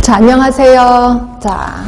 자, 안녕하세요. 자,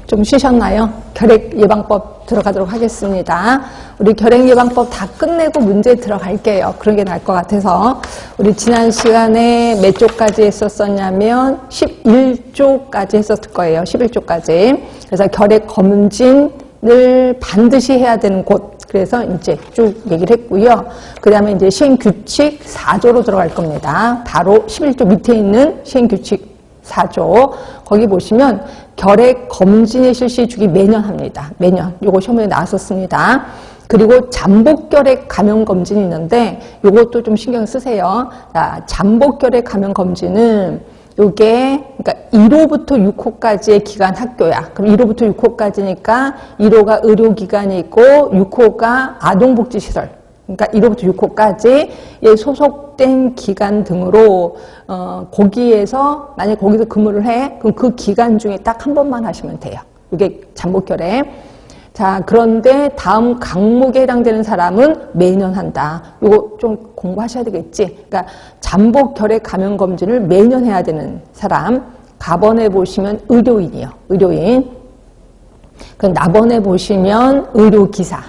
좀 쉬셨나요? 결핵 예방법 들어가도록 하겠습니다. 우리 결핵 예방법 다 끝내고 문제 들어갈게요. 그런 게 나을 것 같아서. 우리 지난 시간에 몇 조까지 했었었냐면 11조까지 했었을 거예요. 11조까지. 그래서 결핵 검진을 반드시 해야 되는 곳. 그래서 이제 쭉 얘기를 했고요. 그 다음에 이제 시행규칙 4조로 들어갈 겁니다. 바로 11조 밑에 있는 시행규칙 4조. 거기 보시면 결핵 검진의 실시 주기 매년 합니다. 매년. 요거 시험에 나왔었습니다. 그리고 잠복 결핵 감염 검진이 있는데 요것도 좀 신경 쓰세요. 자, 잠복 결핵 감염 검진은 요게 그러니까 1호부터 6호까지의 기간 학교야. 그럼 1호부터 6호까지니까 1호가 의료기관이 있고 6호가 아동복지시설. 그러니까 1호부터 6호까지 소속된 기관 등으로 거기에서 만약에 거기서 근무를 해 그럼 그 기간 중에 딱 한 번만 하시면 돼요. 이게 잠복결핵. 자, 그런데 다음 강목에 해당되는 사람은 매년 한다. 이거 좀 공부하셔야 되겠지. 그러니까 잠복결핵 감염 검진을 매년 해야 되는 사람. 가번에 보시면 의료인이요. 의료인. 그 나번에 보시면 의료기사.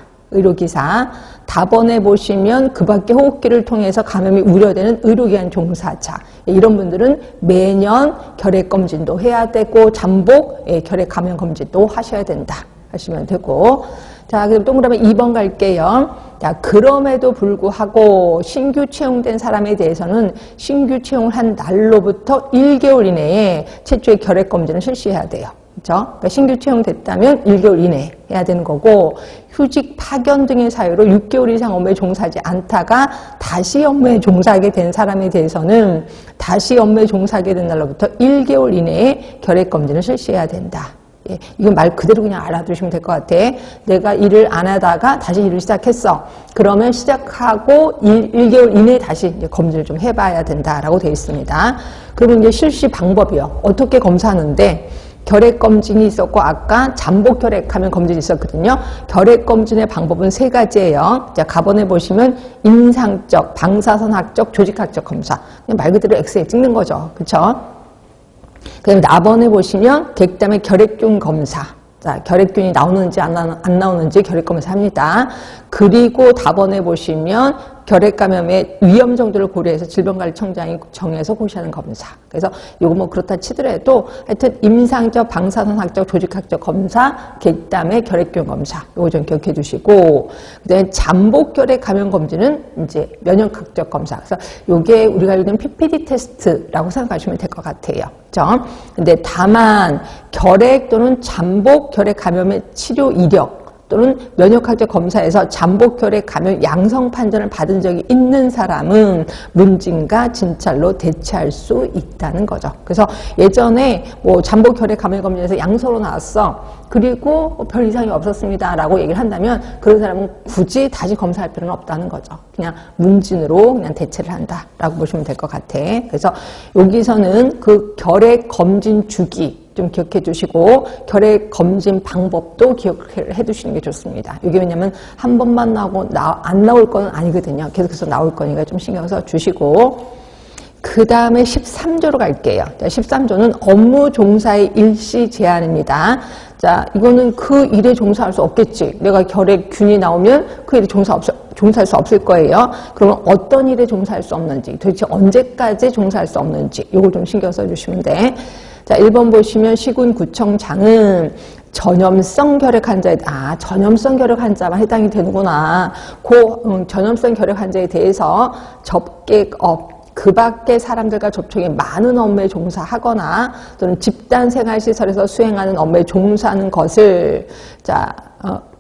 다번에 보시면 그 밖에 호흡기를 통해서 감염이 우려되는 의료기관 종사자. 이런 분들은 매년 결핵검진도 해야 되고 잠복 결핵 감염 검진도 하셔야 된다 하시면 되고. 자, 그럼 동그라미 2번 갈게요. 자, 그럼에도 불구하고 신규 채용된 사람에 대해서는 신규 채용을 한 날로부터 1개월 이내에 최초의 결핵검진을 실시해야 돼요. 그렇죠? 그러니까 신규 채용됐다면 1개월 이내에 해야 되는 거고, 휴직 파견 등의 사유로 6개월 이상 업무에 종사하지 않다가 다시 업무에 종사하게 된 사람에 대해서는 다시 업무에 종사하게 된 날로부터 1개월 이내에 결핵검진을 실시해야 된다. 예, 이건 말 그대로 그냥 알아두시면 될 것 같아. 내가 일을 안 하다가 다시 일을 시작했어. 그러면 시작하고 1개월 이내에 다시 이제 검진을 좀 해봐야 된다라고 되어 있습니다. 그리고 이제 실시 방법이요. 어떻게 검사하는데, 결핵검진이 있었고 아까 잠복결핵 감염 검진이 있었거든요. 결핵검진의 방법은 3가지예요. 자, 가번에 보시면 임상적, 방사선학적, 조직학적 검사. 그냥 말 그대로 엑스레이 찍는 거죠. 그렇죠? 그다음에 나번에 보시면 객담의 결핵균 검사. 자, 결핵균이 나오는지 안 나오는지 결핵검사 합니다. 그리고 다번에 보시면 결핵감염의 위험 정도를 고려해서 질병관리청장이 정해서 고시하는 검사. 그래서 이거 뭐 그렇다 치더라도 하여튼 임상적, 방사선학적, 조직학적 검사, 객담의 결핵균 검사. 이거 좀 기억해 주시고, 그다음에 잠복 결핵 감염 검진은 이제 면역학적 검사. 그래서 이게 우리가 알고 있는 PPD 테스트라고 생각하시면 될 것 같아요. 그렇죠? 근데 다만 결핵 또는 잠복 결핵 감염의 치료 이력 또는 면역학적 검사에서 잠복결핵 감염 양성 판정을 받은 적이 있는 사람은 문진과 진찰로 대체할 수 있다는 거죠. 그래서 예전에 뭐 잠복결핵 감염 검진에서 양성으로 나왔어. 그리고 별 이상이 없었습니다라고 얘기를 한다면 그런 사람은 굳이 다시 검사할 필요는 없다는 거죠. 그냥 문진으로 그냥 대체를 한다라고 보시면 될 것 같아. 그래서 여기서는 그 결핵 검진 주기 좀 기억해 주시고 결핵 검진 방법도 기억해 두시는 게 좋습니다. 이게 왜냐면 한 번만 나오고 안 나올 건 아니거든요. 계속해서 나올 거니까 좀 신경 써 주시고, 그 다음에 13조로 갈게요. 자, 13조는 업무 종사의 일시 제한입니다. 자, 이거는 그 일에 종사할 수 없겠지. 내가 결핵균이 나오면 그 일에 종사할 수 없을 거예요. 그러면 어떤 일에 종사할 수 없는지, 도대체 언제까지 종사할 수 없는지 이걸 좀 신경 써주시면 돼. 자, 1번 보시면 시군구청장은 전염성 결핵 환자에, 전염성 결핵 환자만 해당이 되는구나. 전염성 결핵 환자에 대해서 접객업, 그 밖의 사람들과 접촉이 많은 업무에 종사하거나 또는 집단생활시설에서 수행하는 업무에 종사하는 것을, 자,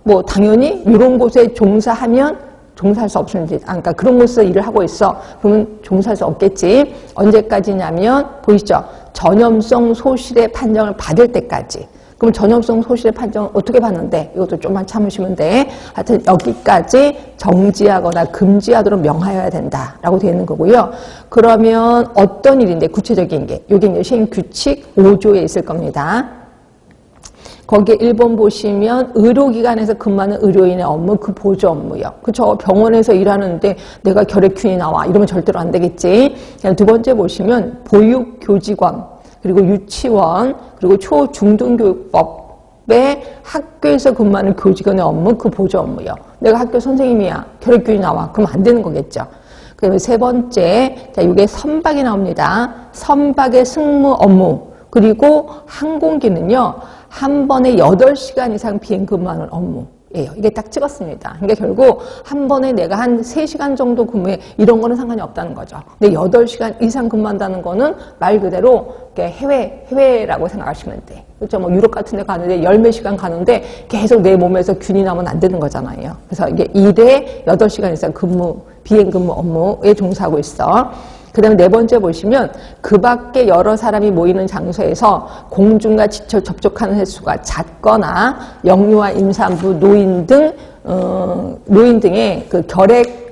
뭐 당연히 이런 곳에 종사하면 종사할 수 없는지, 그러니까 그런 곳에서 일을 하고 있어. 그러면 종사할 수 없겠지. 언제까지냐면 보이시죠? 전염성 소실의 판정을 받을 때까지. 그럼 전염성 소실의 판정을 어떻게 받는데? 이것도 좀만 참으시면 돼. 하여튼 여기까지 정지하거나 금지하도록 명하여야 된다라고 되어 있는 거고요. 그러면 어떤 일인데 구체적인 게, 이게 이제 시행규칙 5조에 있을 겁니다. 거기에 1번 보시면 의료기관에서 근무하는 의료인의 업무, 그 보조 업무요. 그쵸? 병원에서 일하는데 내가 결핵균이 나와. 이러면 절대로 안 되겠지. 두 번째 보시면 보육교직원. 그리고 유치원, 그리고 초중등교육법에 학교에서 근무하는 교직원의 업무, 그 보조 업무요. 내가 학교 선생님이야. 결핵균이 나와. 그럼 안 되는 거겠죠. 그다음에 세 번째, 자, 이게 선박이 나옵니다. 선박의 승무 업무. 그리고 항공기는요, 한 번에 8시간 이상 비행 근무하는 업무예요. 이게 딱 찍었습니다. 그러니까 결국 한 번에 내가 한 3시간 정도 근무해, 이런 거는 상관이 없다는 거죠. 근데 8시간 이상 근무한다는 거는 말 그대로 해외라고 생각하시면 돼. 그렇죠? 뭐 유럽 같은 데 가는데 10몇 시간 가는데 계속 내 몸에서 균이 나면 안 되는 거잖아요. 그래서 이게 일에 8시간 이상 비행 근무 업무에 종사하고 있어. 그 다음에 네 번째 보시면 그 밖에 여러 사람이 모이는 장소에서 공중과 직접 접촉하는 횟수가 잦거나 영유아, 임산부, 노인 등의 그 결핵